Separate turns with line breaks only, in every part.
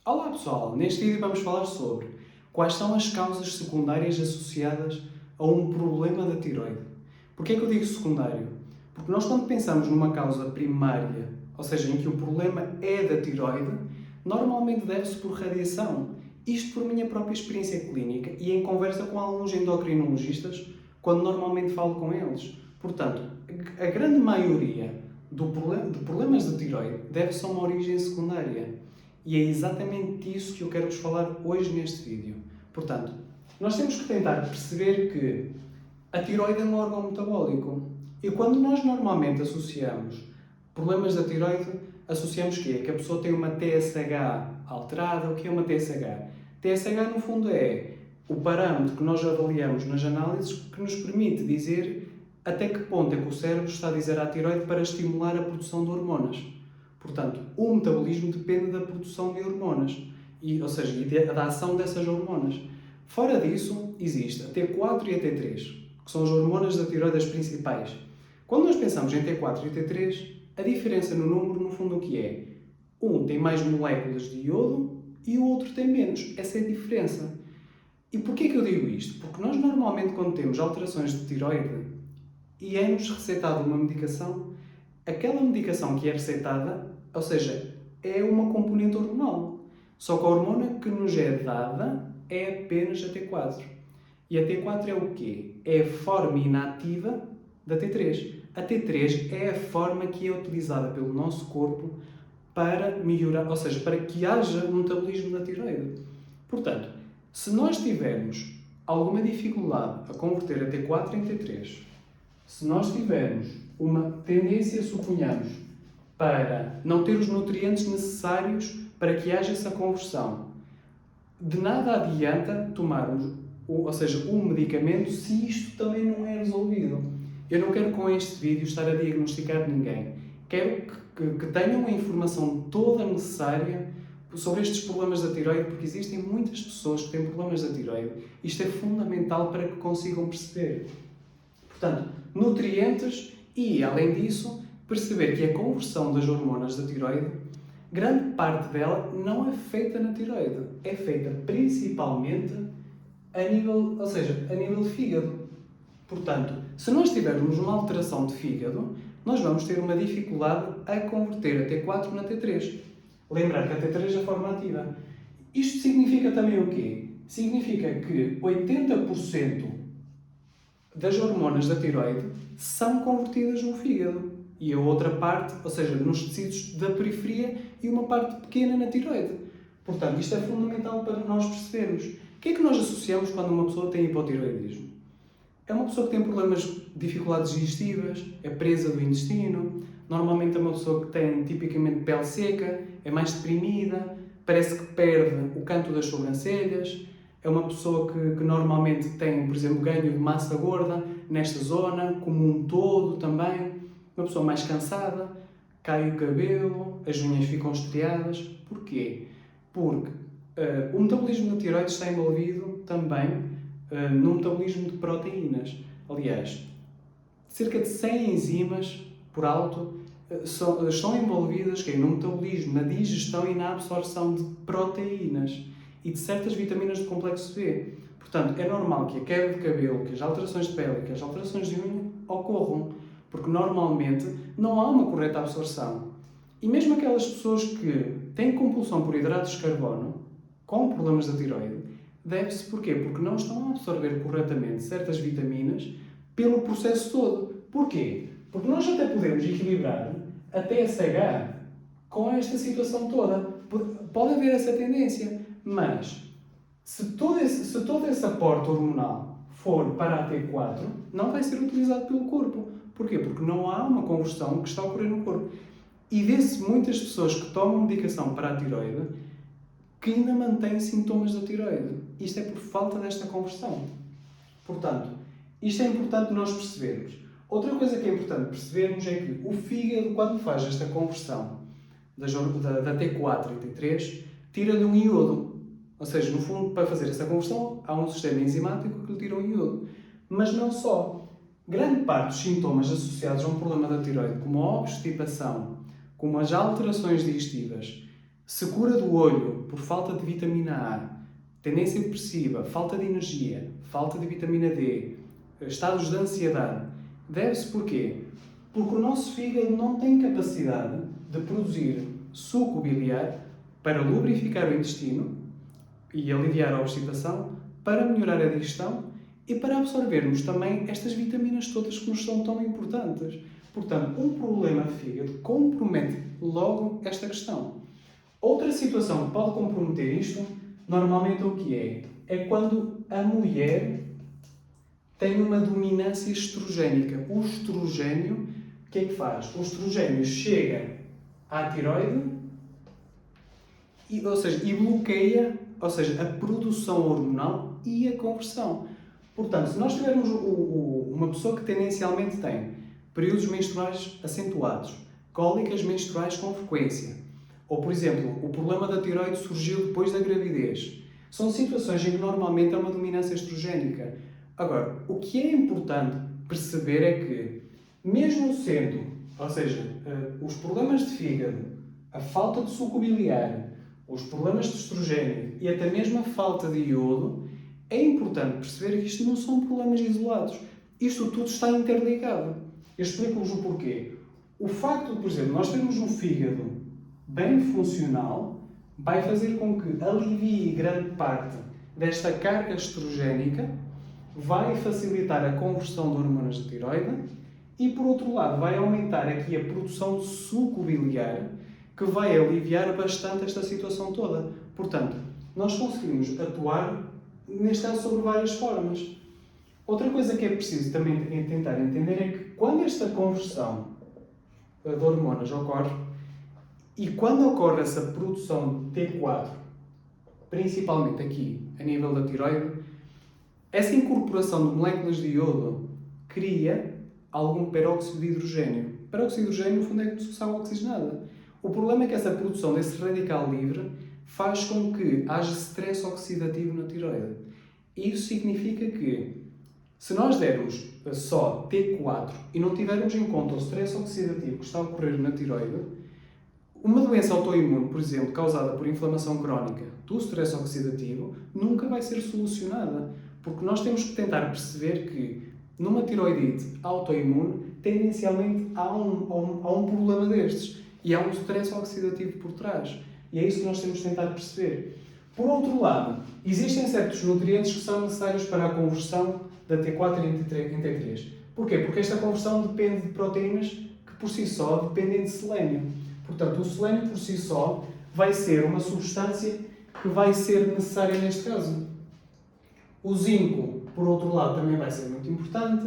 Olá pessoal, neste vídeo vamos falar sobre quais são as causas secundárias associadas a um problema da tiroide. Porquê é que eu digo secundário? Porque nós quando pensamos numa causa primária, ou seja, em que o problema é da tiroide, normalmente deve-se por radiação. Isto por minha própria experiência clínica e em conversa com alguns endocrinologistas, quando normalmente falo com eles. Portanto, a grande maioria de problemas de tiroide deve-se a uma origem secundária. E é exatamente isso que eu quero vos falar hoje neste vídeo. Portanto, nós temos que tentar perceber que a tiroide é um órgão metabólico. E quando nós normalmente associamos problemas da tiroide, associamos que a pessoa tem uma TSH alterada. O que é uma TSH? TSH, no fundo, é o parâmetro que nós avaliamos nas análises que nos permite dizer até que ponto é que o cérebro está a dizer à tiroide para estimular a produção de hormonas. Portanto, o metabolismo depende da produção de hormonas, ou seja, da ação dessas hormonas. Fora disso, existe a T4 e a T3, que são as hormonas da tiroide as principais. Quando nós pensamos em T4 e T3, a diferença no número, no fundo, o que é? Um tem mais moléculas de iodo e o outro tem menos. Essa é a diferença. E porquê que eu digo isto? Porque nós normalmente, quando temos alterações de tiroide e é-nos recetada uma medicação, aquela medicação que é receitada, ou seja, é uma componente hormonal. Só que a hormona que nos é dada é apenas a T4. E a T4 é o quê? É a forma inativa da T3. A T3 é a forma que é utilizada pelo nosso corpo para melhorar, ou seja, para que haja um metabolismo da tiroide. Portanto, se nós tivermos alguma dificuldade a converter a T4 em T3, se nós tivermos uma tendência, suponhamos, para não ter os nutrientes necessários para que haja essa conversão, de nada adianta tomarmos, ou seja, um medicamento se isto também não é resolvido. Eu não quero com este vídeo estar a diagnosticar ninguém. Quero que tenham a informação toda necessária sobre estes problemas da tiroide, porque existem muitas pessoas que têm problemas da tiroide. Isto é fundamental para que consigam perceber. Portanto, nutrientes e, além disso, perceber que a conversão das hormonas da tiroide, grande parte dela não é feita na tiroide. É feita principalmente a nível, ou seja, a nível de fígado. Portanto, se nós tivermos uma alteração de fígado, nós vamos ter uma dificuldade a converter a T4 na T3. Lembrar que a T3 é a forma ativa. Isto significa também o quê? Significa que 80% das hormonas da tiroide são convertidas no fígado. E a outra parte, ou seja, nos tecidos da periferia e uma parte pequena na tiroide. Portanto, isto é fundamental para nós percebermos. O que é que nós associamos quando uma pessoa tem hipotiroidismo? É uma pessoa que tem problemas, dificuldades digestivas, é presa do intestino, normalmente é uma pessoa que tem tipicamente pele seca, é mais deprimida, parece que perde o canto das sobrancelhas, é uma pessoa que normalmente tem, por exemplo, ganho de massa gorda nesta zona, como um todo também, uma pessoa mais cansada, cai o cabelo, as unhas ficam estriadas. Porquê? Porque o metabolismo da tiroide está envolvido também no metabolismo de proteínas. Aliás, cerca de 100 enzimas por alto estão envolvidas no metabolismo, na digestão e na absorção de proteínas e de certas vitaminas do complexo B. Portanto, é normal que a queda de cabelo, que as alterações de pele, que as alterações de unha ocorram, porque normalmente não há uma correta absorção. E mesmo aquelas pessoas que têm compulsão por hidratos de carbono, com problemas da tiroide, deve-se porquê? Porque não estão a absorver corretamente certas vitaminas pelo processo todo. Porquê? Porque nós até podemos equilibrar a TSH com esta situação toda. Pode haver essa tendência, mas se todo esse aporte hormonal for para a T4, não vai ser utilizado pelo corpo. Porquê? Porque não há uma conversão que está a ocorrer no corpo. E vê-se muitas pessoas que tomam medicação para a tiroide que ainda mantêm sintomas da tiroide. Isto é por falta desta conversão. Portanto, isto é importante nós percebermos. Outra coisa que é importante percebermos é que o fígado, quando faz esta conversão da T4 e T3, tira-lhe um iodo. Ou seja, no fundo, para fazer essa conversão, há um sistema enzimático que lhe tira um iodo. Mas não só. Grande parte dos sintomas associados a um problema da tiroide, como a obstipação, como as alterações digestivas, secura do olho por falta de vitamina A, tendência depressiva, falta de energia, falta de vitamina D, estados de ansiedade, deve-se porquê? Porque o nosso fígado não tem capacidade de produzir suco biliar para lubrificar o intestino e aliviar a obstipação, para melhorar a digestão e para absorvermos também estas vitaminas todas que nos são tão importantes. Portanto, um problema de fígado compromete logo esta questão. Outra situação que pode comprometer isto, normalmente o que é? É quando a mulher tem uma dominância estrogénica. O estrogênio, o que é que faz? O estrogênio chega à tiroide e bloqueia, a produção hormonal e a conversão. Portanto, se nós tivermos uma pessoa que tendencialmente tem períodos menstruais acentuados, cólicas menstruais com frequência, ou, por exemplo, o problema da tiroide surgiu depois da gravidez, são situações em que normalmente há uma dominância estrogénica. Agora, o que é importante perceber é que, mesmo sendo, os problemas de fígado, a falta de suco biliar, os problemas de estrogênio e até mesmo a falta de iodo, é importante perceber que isto não são problemas isolados. Isto tudo está interligado. Eu explico-vos o porquê. O facto de, por exemplo, nós termos um fígado bem funcional vai fazer com que alivie grande parte desta carga estrogénica, vai facilitar a conversão de hormonas de tiroide e, por outro lado, vai aumentar aqui a produção de suco biliar, que vai aliviar bastante esta situação toda. Portanto, nós conseguimos atuar, neste caso, sobre várias formas. Outra coisa que é preciso também tentar entender é que quando esta conversão de hormonas ocorre, e quando ocorre essa produção de T4, principalmente aqui, a nível da tiroide, essa incorporação de moléculas de iodo cria algum peróxido de hidrogênio. Peróxido de hidrogênio, no fundo, é água oxigenada. O problema é que essa produção desse radical livre faz com que haja stress oxidativo na tiroide. Isso significa que, se nós dermos só T4 e não tivermos em conta o stress oxidativo que está a ocorrer na tiroide, uma doença autoimune, por exemplo, causada por inflamação crónica do stress oxidativo, nunca vai ser solucionada. Porque nós temos que tentar perceber que, numa tiroidite autoimune, tendencialmente há um problema destes. E há um stress oxidativo por trás. E é isso que nós temos que tentar perceber. Por outro lado, existem certos nutrientes que são necessários para a conversão da T4 em T3. Porquê? Porque esta conversão depende de proteínas que, por si só, dependem de selênio. Portanto, o selênio, por si só, vai ser uma substância que vai ser necessária neste caso. O zinco, por outro lado, também vai ser muito importante.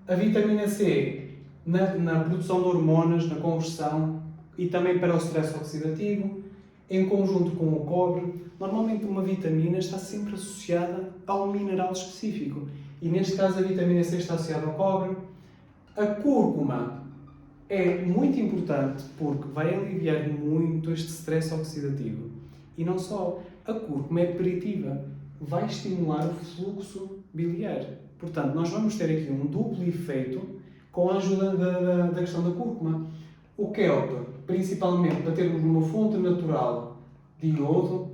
A vitamina C, na produção de hormonas, na conversão, e também para o stress oxidativo, em conjunto com o cobre. Normalmente uma vitamina está sempre associada a um mineral específico. E neste caso a vitamina C está associada ao cobre. A cúrcuma é muito importante porque vai aliviar muito este stress oxidativo. E não só, a cúrcuma é aperitiva, vai estimular o fluxo biliar. Portanto, nós vamos ter aqui um duplo efeito com a ajuda da questão da cúrcuma. O kelp, principalmente para termos uma fonte natural de iodo,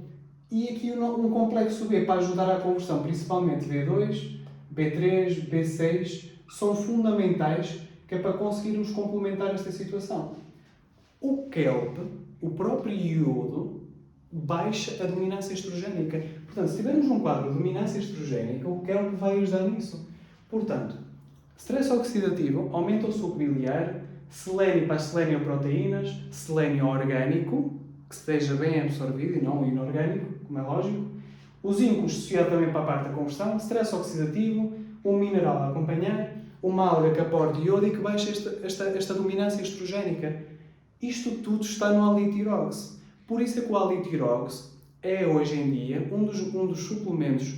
e aqui um complexo B para ajudar à conversão, principalmente B2, B3, B6, são fundamentais que é para conseguirmos complementar esta situação. O kelp, o próprio iodo, baixa a dominância estrogénica. Portanto, se tivermos um quadro de dominância estrogénica, o kelp vai ajudar nisso. Portanto, stress oxidativo aumenta o suco biliar, selênio para as selenoproteínas, selênio orgânico, que esteja bem absorvido e não inorgânico, como é lógico. O zinco associado também para a parte da conversão, stress oxidativo, um mineral a acompanhar, uma alga que aporte iodo e que baixe esta dominância estrogénica. Isto tudo está no alitirox. Por isso é que o alitirox é hoje em dia um dos suplementos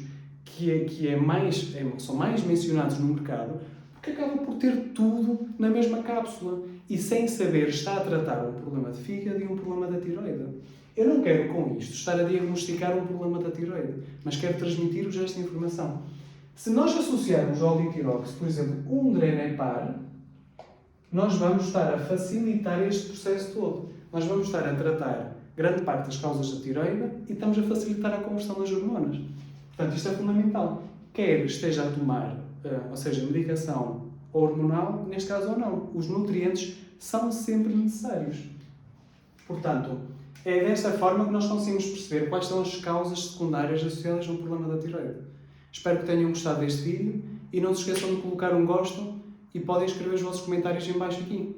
são mais mencionados no mercado, porque acaba por ter tudo na mesma cápsula e sem saber está a tratar um problema de fígado e um problema da tiroide. Eu não quero com isto estar a diagnosticar um problema da tiroide, mas quero transmitir-vos esta informação. Se nós associarmos ao alitirox, por exemplo, um Drenepar, nós vamos estar a facilitar este processo todo. Nós vamos estar a tratar grande parte das causas da tireoide e estamos a facilitar a conversão das hormonas. Portanto, isto é fundamental. Quer esteja a tomar, ou seja, medicação hormonal, neste caso ou não, os nutrientes são sempre necessários. Portanto, é desta forma que nós conseguimos perceber quais são as causas secundárias associadas ao problema da tireoide. Espero que tenham gostado deste vídeo e não se esqueçam de colocar um gosto e podem escrever os vossos comentários em baixo aqui.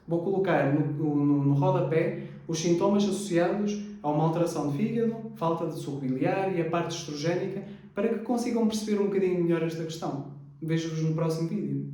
Vou colocar no rodapé os sintomas associados a uma alteração de fígado, falta de suco biliar e a parte estrogénica para que consigam perceber um bocadinho melhor esta questão. Vejo-vos no próximo vídeo.